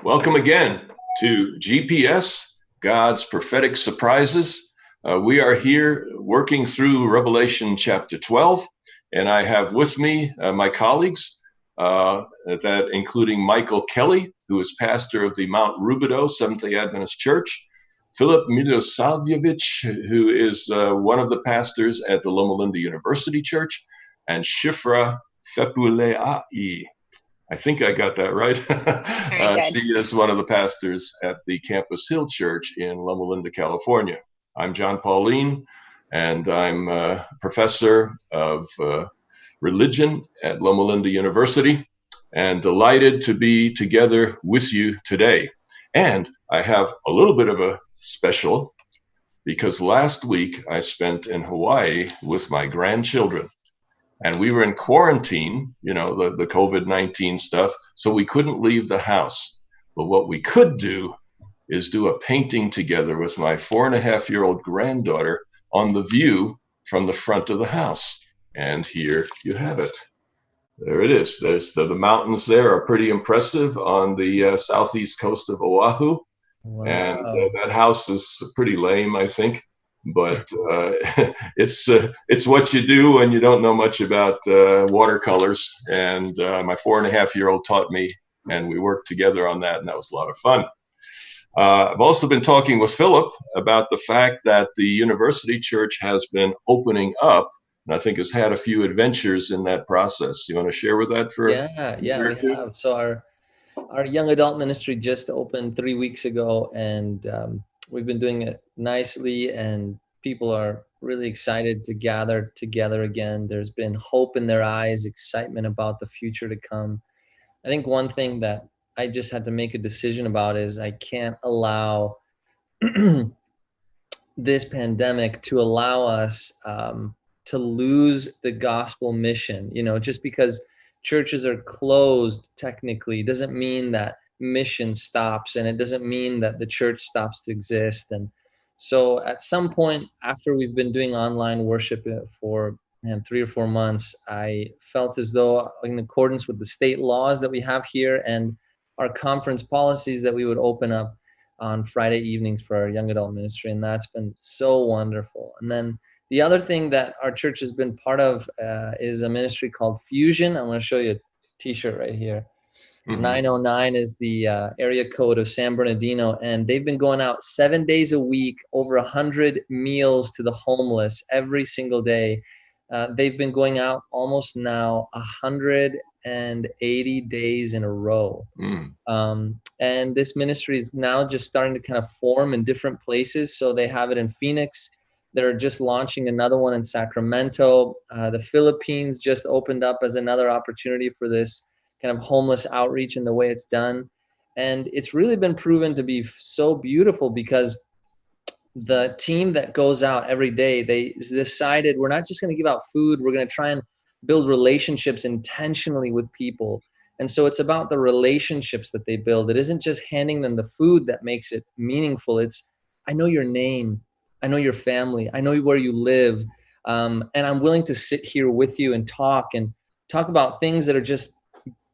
Welcome again to GPS, God's Prophetic Surprises. We are here working through Revelation chapter 12, and I have with me my colleagues, that including Michael Kelly, who is pastor of the Mount Rubidoux Seventh-day Adventist Church, Philip Milosavljevic, who is one of the pastors at the Loma Linda University Church, and Shifra Fepuleai. I think I got that right. She is one of the pastors at the Campus Hill Church in Loma Linda, California. I'm Jon Paulien, and I'm a professor of religion at Loma Linda University, and delighted to be together with you today. And I have a little bit of a special, because last week I spent in Hawaii with my grandchildren. And we were in quarantine, you know, the COVID-19 stuff, so we couldn't leave the house. But what we could do is do a painting together with my 4.5-year-old granddaughter on the view from the front of the house. And here you have it. There it is. There's the mountains there are pretty impressive on the southeast coast of Oahu. Wow. And that house is pretty lame, I think. But it's what you do when you don't know much about watercolors. And my 4.5-year-old taught me, and we worked together on that, and that was a lot of fun. I've also been talking with Philip about the fact that the university church has been opening up, and I think has had a few adventures in that process. You want to share with that for a year or two? Have. So our young adult ministry just opened 3 weeks ago, and we've been doing it nicely, and people are really excited to gather together again. There's been hope in their eyes, excitement about the future to come. I think one thing that I just had to make a decision about is I can't allow this pandemic to allow us to lose the gospel mission. You know, just because churches are closed technically doesn't mean that mission stops, and it doesn't mean that the church stops to exist. And so at some point after we've been doing online worship for 3 or 4 months, I felt as though, in accordance with the state laws that we have here and our conference policies, that we would open up on Friday evenings for our young adult ministry, and that's been so wonderful. And then the other thing that our church has been part of is a ministry called Fusion. I'm going to show you a t-shirt right here. 909 is the area code of San Bernardino, and they've been going out 7 days a week, over 100 meals to the homeless every single day. They've been going out almost now 180 days in a row. And this ministry is now just starting to kind of form in different places. So they have it in Phoenix. They're just launching another one in Sacramento. The Philippines just opened up as another opportunity for this kind of homeless outreach and the way it's done. And it's really been proven to be so beautiful, because the team that goes out every day, they decided we're not just going to give out food, we're going to try and build relationships intentionally with people. And so it's about the relationships that they build. It isn't just handing them the food that makes it meaningful. It's, I know your name, I know your family, I know where you live, and I'm willing to sit here with you and talk about things that are just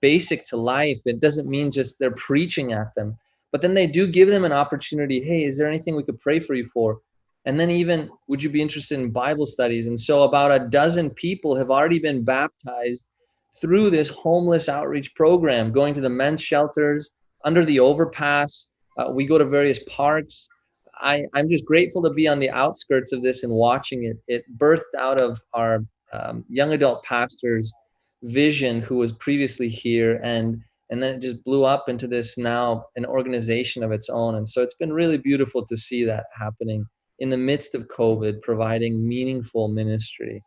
basic to life. It doesn't mean just they're preaching at them, but then they do give them an opportunity. Hey, is there anything we could pray for you for? And then even, would you be interested in Bible studies? And so about a dozen people have already been baptized through this homeless outreach program, going to the men's shelters, under the overpass. We go to various parks. I'm just grateful to be on the outskirts of this and watching it. It birthed out of our young adult pastor's vision, who was previously here, and then it just blew up into this, now an organization of its own. And so it's been really beautiful to see that happening in the midst of COVID, providing meaningful ministry.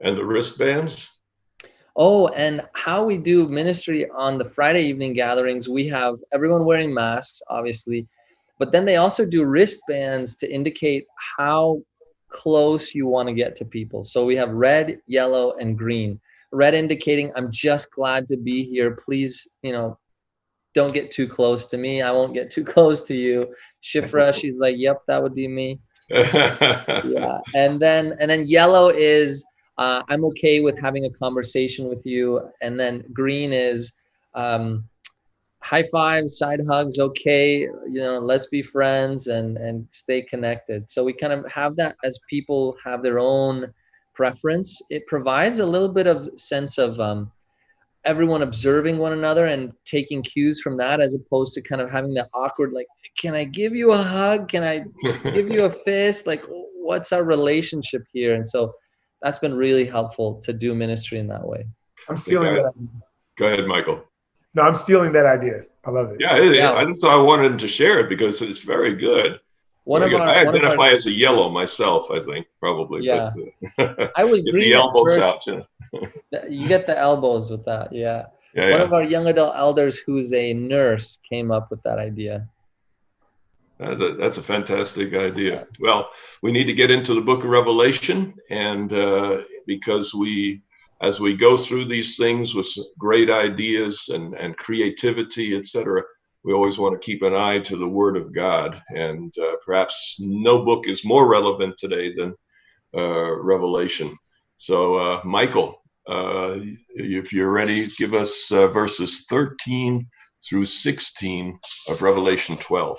And the wristbands? Oh, and how we do ministry on the Friday evening gatherings, we have everyone wearing masks, obviously, but then they also do wristbands to indicate how close you want to get to people. So we have red, yellow, and green. Red indicating, I'm just glad to be here. Please, don't get too close to me. I won't get too close to you. Shifra, she's like, yep, that would be me. Yeah. And then yellow is, I'm okay with having a conversation with you. And then green is, high fives, side hugs, okay, you know, let's be friends and stay connected. So we kind of have that as people have their own preference. It provides a little bit of sense of everyone observing one another and taking cues from that, as opposed to kind of having that awkward, like, can I give you a hug? Can I give you a fist? Like, what's our relationship here? And so that's been really helpful to do ministry in that way. I'm stealing that idea. Go ahead, Michael. No, I'm stealing that idea. I love it. Yeah. That's why I wanted to share it, because it's very good. I identify as a yellow myself, I think, probably. Yeah. But, I was get the elbows out. You get the elbows with that, yeah. Yeah, One of our young adult elders who's a nurse came up with that idea. That's a fantastic idea. Well, we need to get into the book of Revelation, and because as we go through these things with great ideas and creativity, etc., we always want to keep an eye to the Word of God. And perhaps no book is more relevant today than Revelation. So, Michael, if you're ready, give us verses 13 through 16 of Revelation 12.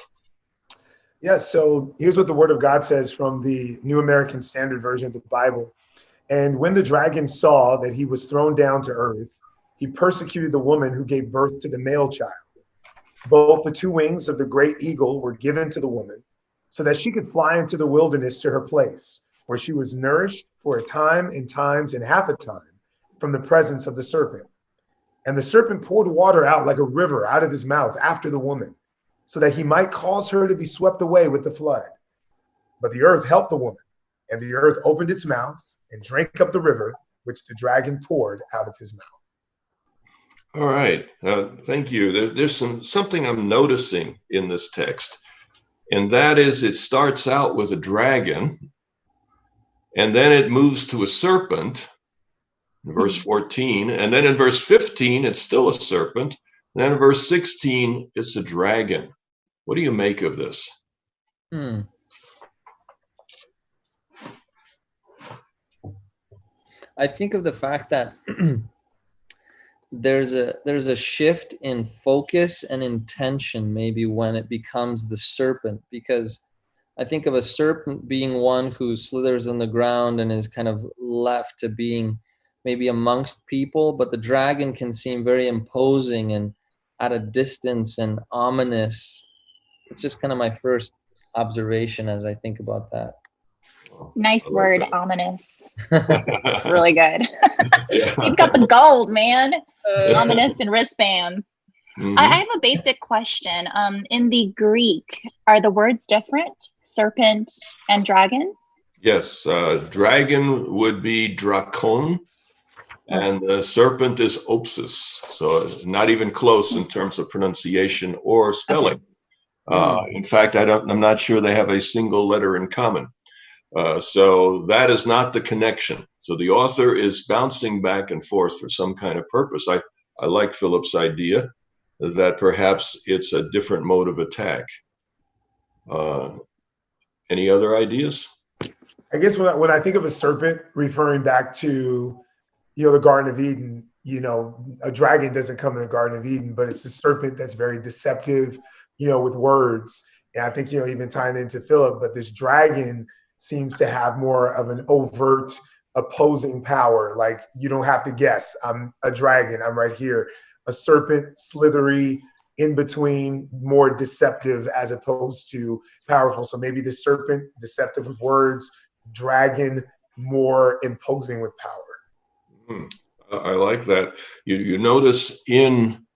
Yes, so here's what the Word of God says from the New American Standard Version of the Bible. And when the dragon saw that he was thrown down to earth, he persecuted the woman who gave birth to the male child. Both the two wings of the great eagle were given to the woman, so that she could fly into the wilderness to her place, where she was nourished for a time and times and half a time from the presence of the serpent. And the serpent poured water out like a river out of his mouth after the woman, so that he might cause her to be swept away with the flood. But the earth helped the woman, and the earth opened its mouth and drank up the river which the dragon poured out of his mouth. All right. Thank you. There's something I'm noticing in this text, and that is it starts out with a dragon, and then it moves to a serpent in verse 14, and then in verse 15, it's still a serpent. And then in verse 16, it's a dragon. What do you make of this? I think of the fact that there's a shift in focus and intention maybe when it becomes the serpent, because I think of a serpent being one who slithers on the ground and is kind of left to being maybe amongst people, but the dragon can seem very imposing and at a distance and ominous. It's just kind of my first observation as I think about that. Nice word, ominous. Really good. You've got the gold, man. Ominous and wristbands. Mm-hmm. I have a basic question. In the Greek, are the words different? Serpent and dragon? Yes. Dragon would be drakon, and the serpent is opsis. So not even close in terms of pronunciation or spelling. Okay. In fact, I'm not sure they have a single letter in common. So that is not the connection. So the author is bouncing back and forth for some kind of purpose. I like Philip's idea that perhaps it's a different mode of attack. Any other ideas? I guess when I think of a serpent, referring back to, the Garden of Eden, a dragon doesn't come in the Garden of Eden, but it's a serpent that's very deceptive, with words. And I think, even tying into Philip, but this dragon seems to have more of an overt opposing power. Like, you don't have to guess. I'm a dragon. I'm right here. A serpent, slithery, in between, more deceptive as opposed to powerful. So maybe the serpent, deceptive with words, dragon, more imposing with power. I like that. You notice in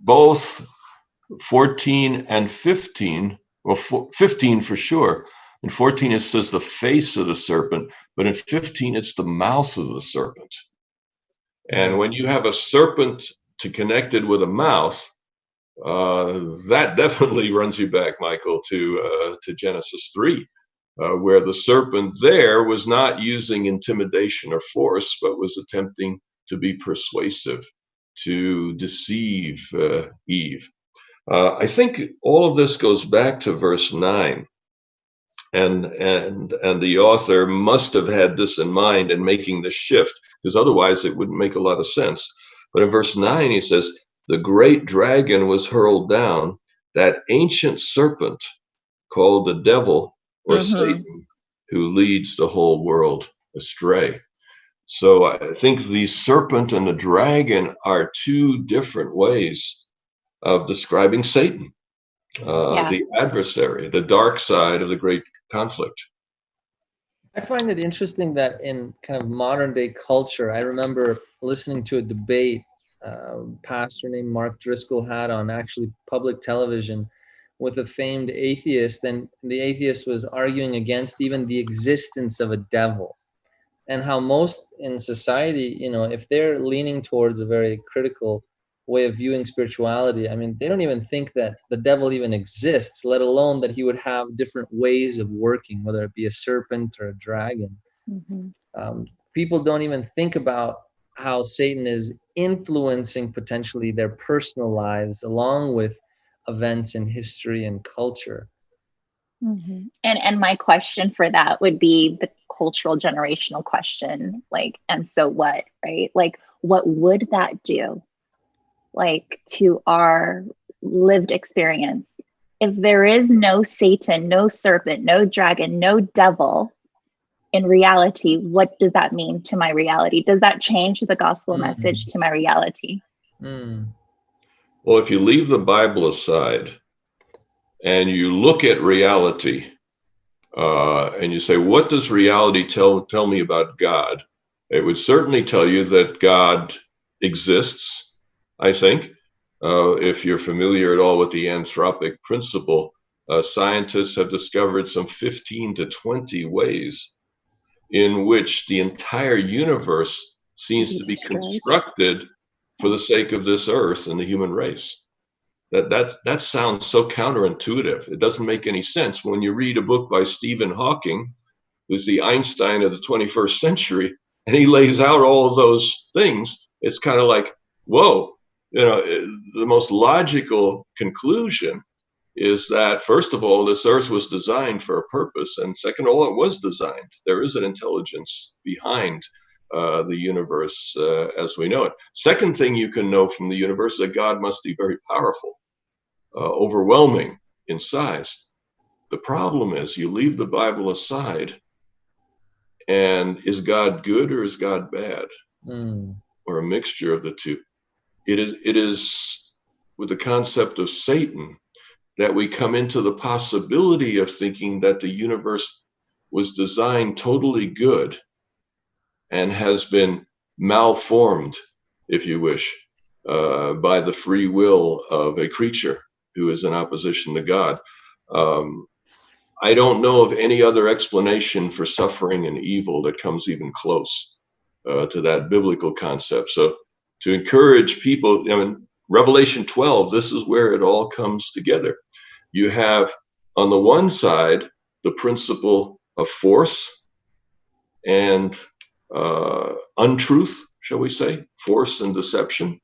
both 14 and 15, well, 15 for sure. In 14, it says the face of the serpent, but in 15, it's the mouth of the serpent. And when you have a serpent connected with a mouth, that definitely runs you back, Michael, to Genesis 3, where the serpent there was not using intimidation or force, but was attempting to be persuasive, to deceive Eve. I think all of this goes back to verse 9. And the author must have had this in mind in making this shift, because otherwise it wouldn't make a lot of sense. But in verse 9, he says, the great dragon was hurled down, that ancient serpent called the devil or Satan, who leads the whole world astray. So I think the serpent and the dragon are two different ways of describing Satan, the adversary, the dark side of the great conflict. I find it interesting that in kind of modern day culture, I remember listening to a debate a pastor named Mark Driscoll had on actually public television with a famed atheist, and the atheist was arguing against even the existence of a devil, and how most in society, you know, if they're leaning towards a very critical way of viewing spirituality, I mean, they don't even think that the devil even exists, let alone that he would have different ways of working, whether it be a serpent or a dragon. People don't even think about how Satan is influencing potentially their personal lives along with events in history and culture. And my question for that would be the cultural generational question, like, and so what, right? Like, what would that do, like, to our lived experience? If there is no Satan, no serpent, no dragon, no devil in reality, what does that mean to my reality? Does that change the gospel message to my reality? Well, if you leave the Bible aside and you look at reality, and you say, what does reality tell me about God? It would certainly tell you that God exists, I think. If you're familiar at all with the Anthropic Principle, scientists have discovered some 15 to 20 ways in which the entire universe seems to be constructed for the sake of this earth and the human race. That sounds so counterintuitive. It doesn't make any sense. When you read a book by Stephen Hawking, who's the Einstein of the 21st century, and he lays out all of those things, it's kind of like, whoa, you know, the most logical conclusion is that, first of all, this earth was designed for a purpose. And second of all, it was designed. There is an intelligence behind the universe as we know it. Second thing you can know from the universe is that God must be very powerful, overwhelming in size. The problem is you leave the Bible aside, and is God good or is God bad? Or a mixture of the two? It is with the concept of Satan that we come into the possibility of thinking that the universe was designed totally good and has been malformed, if you wish, by the free will of a creature who is in opposition to God. I don't know of any other explanation for suffering and evil that comes even close to that biblical concept. So to encourage people, I mean, Revelation 12, this is where it all comes together. You have, on the one side, the principle of force and untruth, shall we say, force and deception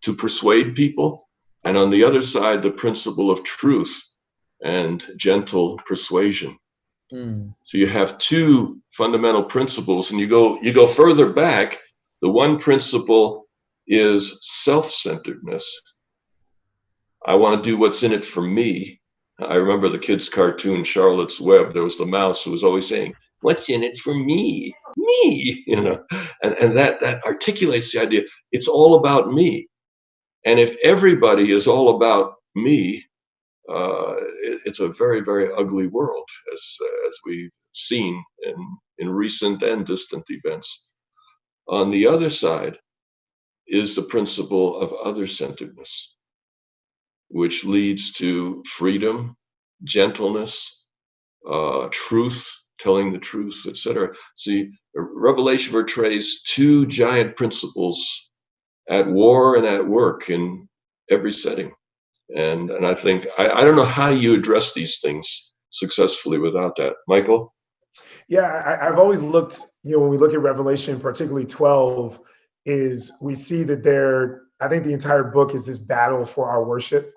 to persuade people. And on the other side, the principle of truth and gentle persuasion. So you have two fundamental principles, and you go further back. The one principle is self-centeredness. I want to do what's in it for me. I remember the kids' cartoon, Charlotte's Web. There was the mouse who was always saying, "What's in it for me? Me," you know, and that articulates the idea. It's all about me. And if everybody is all about me, it's a very, very ugly world, as we've seen in recent and distant events. On the other side is the principle of other-centeredness, which leads to freedom, gentleness, truth, telling the truth, etc. See, Revelation portrays two giant principles at war and at work in every setting. And I think, I don't know how you address these things successfully without that. Michael? Yeah, I've always looked, when we look at Revelation, particularly 12, is we see that I think the entire book is this battle for our worship.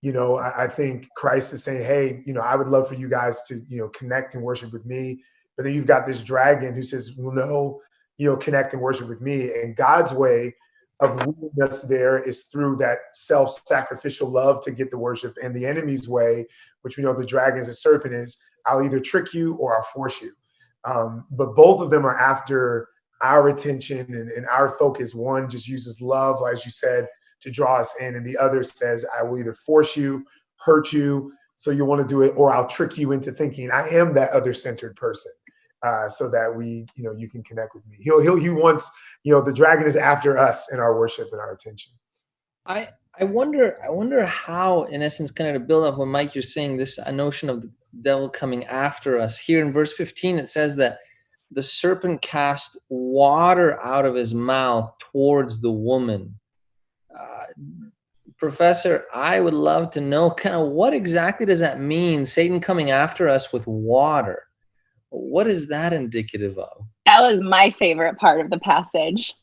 I think Christ is saying, hey, I would love for you guys to, connect and worship with me. But then you've got this dragon who says, well, no, connect and worship with me. And God's way of wooing us there is through that self-sacrificial love to get the worship. And the enemy's way, which we know the dragon is a serpent, is I'll either trick you or I'll force you. But both of them are after our attention and our focus. One just uses love, as you said, to draw us in, and the other says, I will either force you, hurt you, so you want to do it, or I'll trick you into thinking I am that other-centered person, so that you can connect with me. He wants, the dragon is after us in our worship and our attention. I wonder how, in essence, kind of to build up what Mike, you're saying, this notion of the devil coming after us. Here in verse 15, it says that the serpent cast water out of his mouth towards the woman. Professor, I would love to know kind of what exactly does that mean, Satan coming after us with water? What is that indicative of? That was my favorite part of the passage.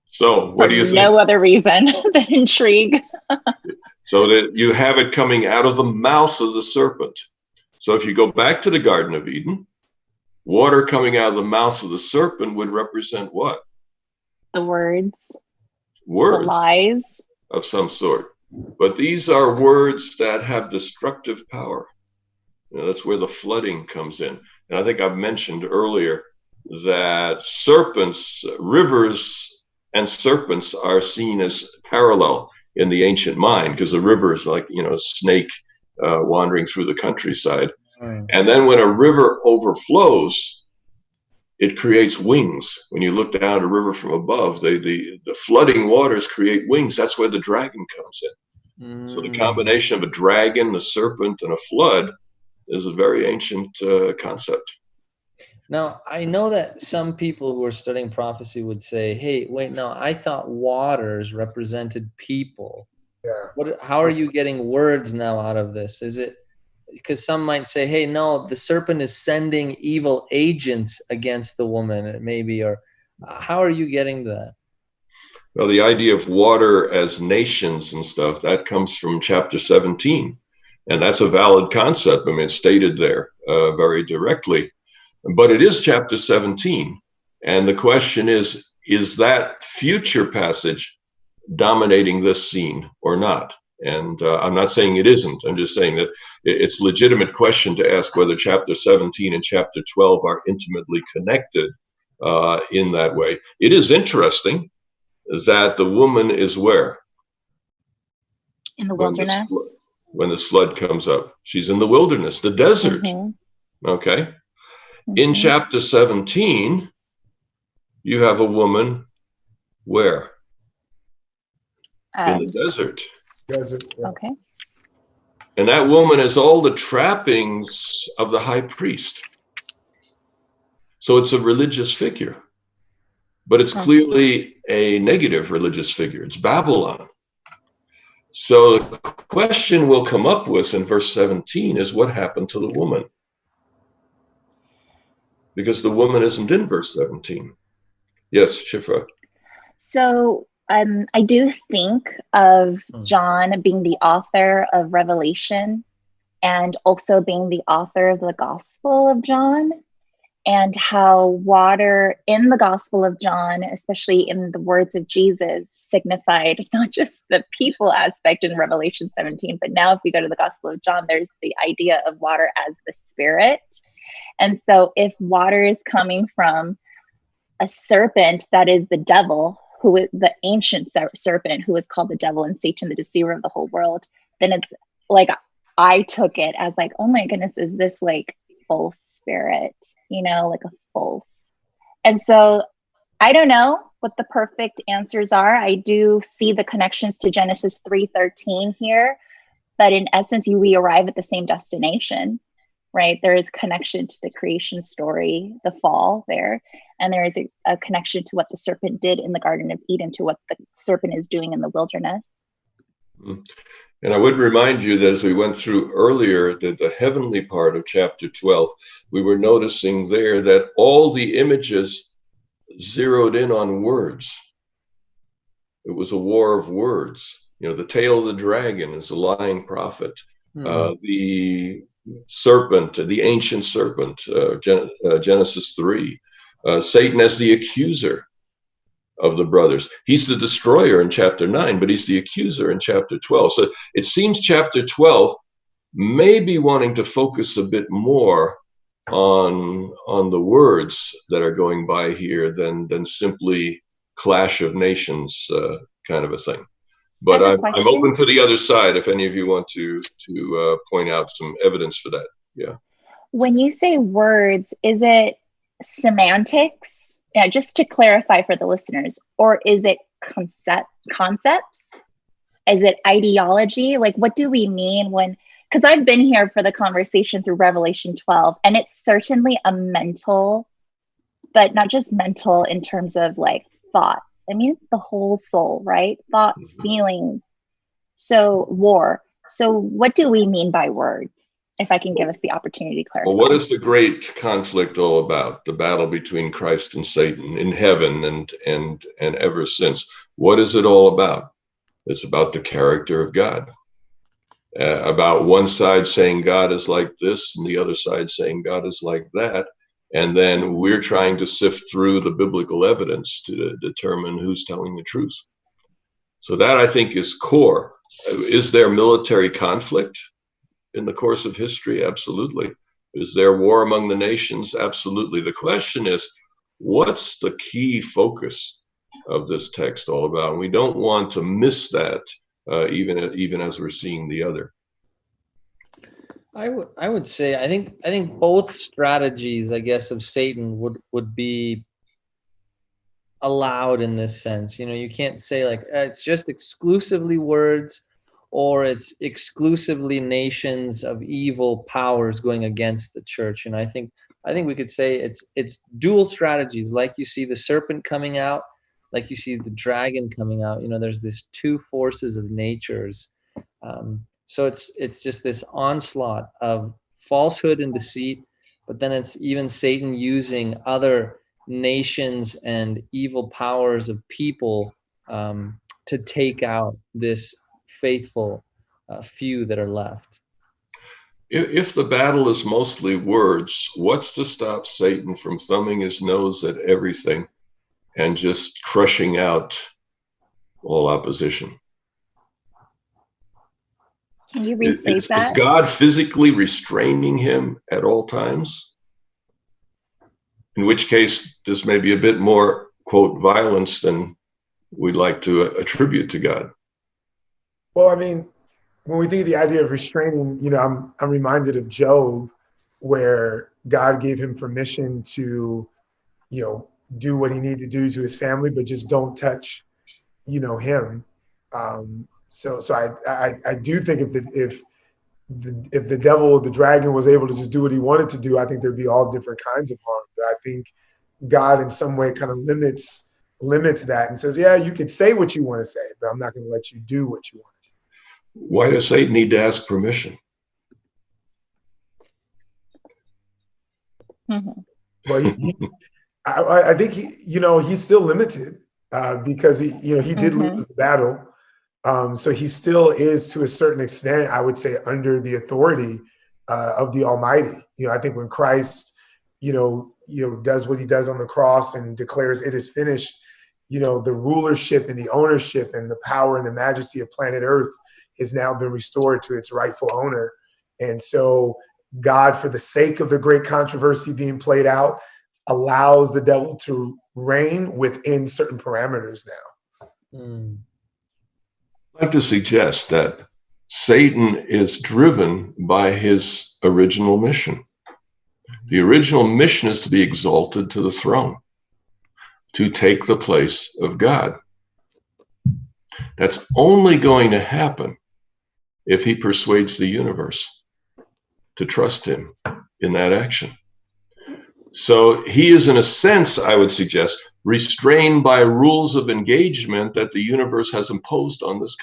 So what do you think? No other reason than intrigue. So that you have it coming out of the mouth of the serpent. So if you go back to the Garden of Eden, water coming out of the mouth of the serpent would represent what? The words. Words. The lies. Of some sort. But these are words that have destructive power. That's where the flooding comes in. And I think I've mentioned earlier that serpents, rivers and serpents are seen as parallel in the ancient mind, because the river is like, a snake wandering through the countryside. And then when a river overflows, it creates wings. When you look down a river from above, the flooding waters create wings. That's where the dragon comes in. So the combination of a dragon, a serpent, and a flood is a very ancient concept. Now, I know that some people who are studying prophecy would say, hey, wait, no, I thought waters represented people. Yeah. How are you getting words now out of this? Is it because some might say, hey, no, the serpent is sending evil agents against the woman, maybe, or how are you getting that? Well, the idea of water as nations and stuff, that comes from chapter 17. And that's a valid concept. I mean, it's stated there very directly. But it is chapter 17. And the question is that future passage dominating this scene or not? And I'm not saying it isn't. I'm just saying that it's a legitimate question to ask whether chapter 17 and chapter 12 are intimately connected in that way. It is interesting that the woman is where? In the wilderness. When this flood comes up. She's in the wilderness, the desert. Okay. In chapter 17, you have a woman where? In the desert. Okay. And that woman has all the trappings of the high priest. So it's a religious figure, but it's clearly a negative religious figure. It's Babylon. So the question we'll come up with in verse 17 is what happened to the woman? Because the woman isn't in verse 17. Yes, Shifra. So I do think of John being the author of Revelation and also being the author of the Gospel of John, and how water in the Gospel of John, especially in the words of Jesus, signified not just the people aspect in Revelation 17, but now if we go to the Gospel of John, there's the idea of water as the Spirit. And so if water is coming from a serpent that is the devil, who is the ancient serpent, who is called the devil and Satan, the deceiver of the whole world, then it's like, I took it as like, oh my goodness, is this like false spirit, like a false. And so I don't know what the perfect answers are. I do see the connections to Genesis 3:13 here, but in essence, we arrive at the same destination, right? There is a connection to the creation story, the fall there, and there is a connection to what the serpent did in the Garden of Eden, to what the serpent is doing in the wilderness. And I would remind you that as we went through earlier, the heavenly part of chapter 12, we were noticing there that all the images zeroed in on words. It was a war of words. The tail of the dragon is a lying prophet. The serpent, the ancient serpent, Genesis 3. Satan as the accuser. of the brothers. He's the destroyer in chapter 9, but he's the accuser in chapter 12. So it seems chapter 12 may be wanting to focus a bit more on the words that are going by here than simply clash of nations kind of a thing. But I'm open to the other side if any of you want to point out some evidence for that. Yeah. When you say words, is it semantics? Yeah, just to clarify for the listeners, or is it concepts? Is it ideology? Like, what do we mean when, because I've been here for the conversation through Revelation 12, and it's certainly a mental, but not just mental in terms of like thoughts. I mean, it's the whole soul, right? Thoughts, feelings. So war. So what do we mean by words? If I can give us the opportunity to clarify. Well, what is the great conflict all about? The battle between Christ and Satan in heaven and ever since. What is it all about? It's about the character of God. About one side saying God is like this and the other side saying God is like that. And then we're trying to sift through the biblical evidence to determine who's telling the truth. So that, I think, is core. Is there military conflict in the course of history? Absolutely. Is there war among the nations? Absolutely. The question is, what's the key focus of this text all about? And we don't want to miss that, even as we're seeing the other. I would say I think both strategies, I guess, of Satan would be allowed in this sense. You know, you can't say like it's just exclusively words, or it's exclusively nations of evil powers going against the church. And I think we could say it's dual strategies. Like you see the serpent coming out, like you see the dragon coming out. You know, there's this two forces of natures. So it's just this onslaught of falsehood and deceit, but then it's even Satan using other nations and evil powers of people to take out this faithful few that are left. If the battle is mostly words, what's to stop Satan from thumbing his nose at everything and just crushing out all opposition? Can you rephrase that? Is God physically restraining him at all times? In which case, this may be a bit more, quote, violence than we'd like to attribute to God. Well, I mean, when we think of the idea of restraining, you know, I'm reminded of Job, where God gave him permission to, you know, do what he needed to do to his family, but just don't touch, you know, him. So I do think if the devil, the dragon, was able to just do what he wanted to do, I think there'd be all different kinds of harm. But I think God in some way kind of limits that and says, yeah, you could say what you want to say, but I'm not going to let you do what you want to do. Why does Satan need to ask permission? Mm-hmm. Well, I think he's still limited because he did lose the battle. So he still is, to a certain extent, I would say, under the authority of the Almighty. You know, I think when Christ, does what he does on the cross and declares it is finished, you know, the rulership and the ownership and the power and the majesty of planet Earth has now been restored to its rightful owner. And so God, for the sake of the great controversy being played out, allows the devil to reign within certain parameters now. Mm. I'd like to suggest that Satan is driven by his original mission. The original mission is to be exalted to the throne, to take the place of God. That's only going to happen if he persuades the universe to trust him in that action. So he is, in a sense, I would suggest, restrained by rules of engagement that the universe has imposed on this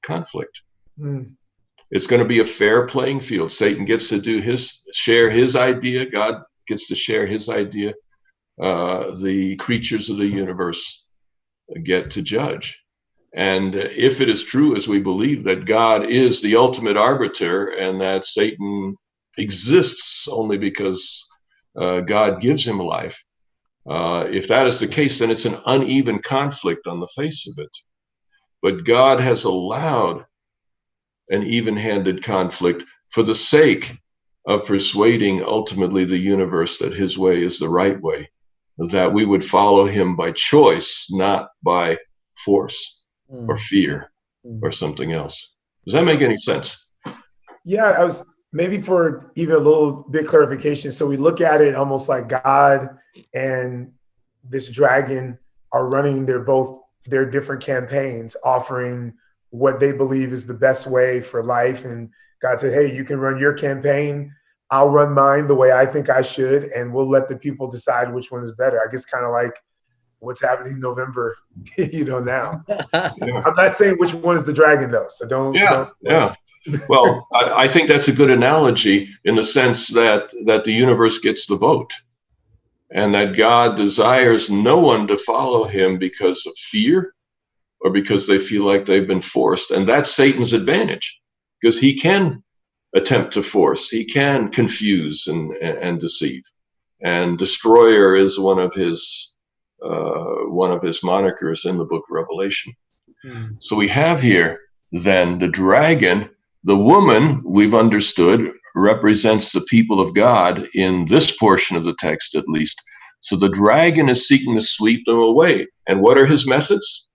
conflict. Mm. It's going to be a fair playing field. Satan gets to share his idea. God gets to share his idea. The creatures of the universe get to judge. And if it is true, as we believe, that God is the ultimate arbiter and that Satan exists only because God gives him life, If that is the case, then it's an uneven conflict on the face of it. But God has allowed an even-handed conflict for the sake of persuading ultimately the universe that his way is the right way, that we would follow him by choice, not by force or fear or something else. Does that make any sense? Yeah, I was maybe for even a little bit clarification. So we look at it almost like God and this dragon are running their different campaigns, offering what they believe is the best way for life. And God said, hey, you can run your campaign. I'll run mine the way I think I should. And we'll let the people decide which one is better. I guess kind of like what's happening in November, now. I'm not saying which one is the dragon though. So don't. Well, I think that's a good analogy in the sense that the universe gets the vote, and that God desires no one to follow him because of fear or because they feel like they've been forced. And that's Satan's advantage, because he can attempt to force, he can confuse and deceive. And destroyer is one of his monikers in the book of Revelation. So we have here then the dragon. The woman, we've understood, represents the people of God in this portion of the text, at least. So the dragon is seeking to sweep them away. And what are his methods?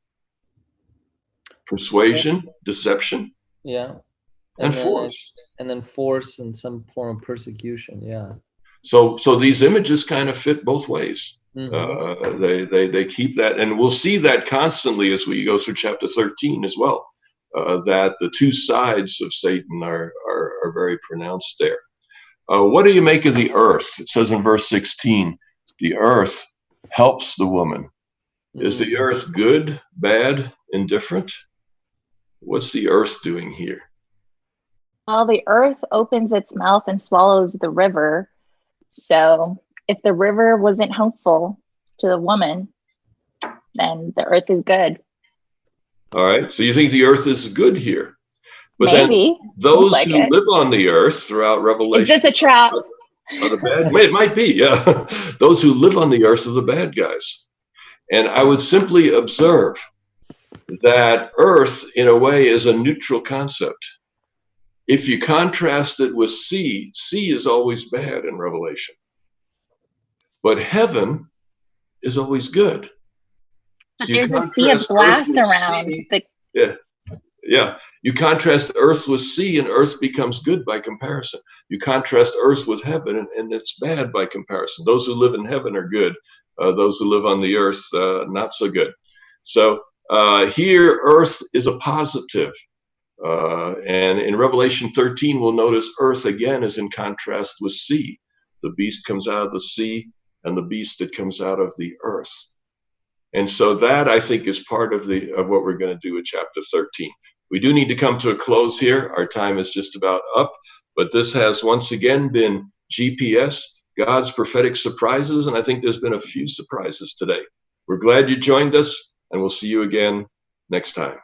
Persuasion, deception, and force. And then force and some form of persecution. So these images kind of fit both ways. They keep that, and we'll see that constantly as we go through chapter 13 as well. That the two sides of Satan are very pronounced there. What do you make of the earth? It says in verse 16, the earth helps the woman. Is the earth good, bad, indifferent? What's the earth doing here? Well, the earth opens its mouth and swallows the river. So if the river wasn't helpful to the woman, then the earth is good. All right, so you think the earth is good here. But maybe. Then those who live on the earth throughout Revelation. Is this a trap? Are the bad? It might be, yeah. Those who live on the earth are the bad guys. And I would simply observe that earth, in a way, is a neutral concept. If you contrast it with sea, sea is always bad in Revelation. But heaven is always good. But so there's a sea of glass around. Yeah. You contrast earth with sea, and earth becomes good by comparison. You contrast earth with heaven, and it's bad by comparison. Those who live in heaven are good. Those who live on the earth, not so good. So here, earth is a positive. And in Revelation 13, we'll notice earth again is in contrast with sea. The beast comes out of the sea, and the beast that comes out of the earth. And so that, I think, is part of what we're going to do in chapter 13. We do need to come to a close here. Our time is just about up. But this has once again been GPS, God's Prophetic Surprises. And I think there's been a few surprises today. We're glad you joined us, and we'll see you again next time.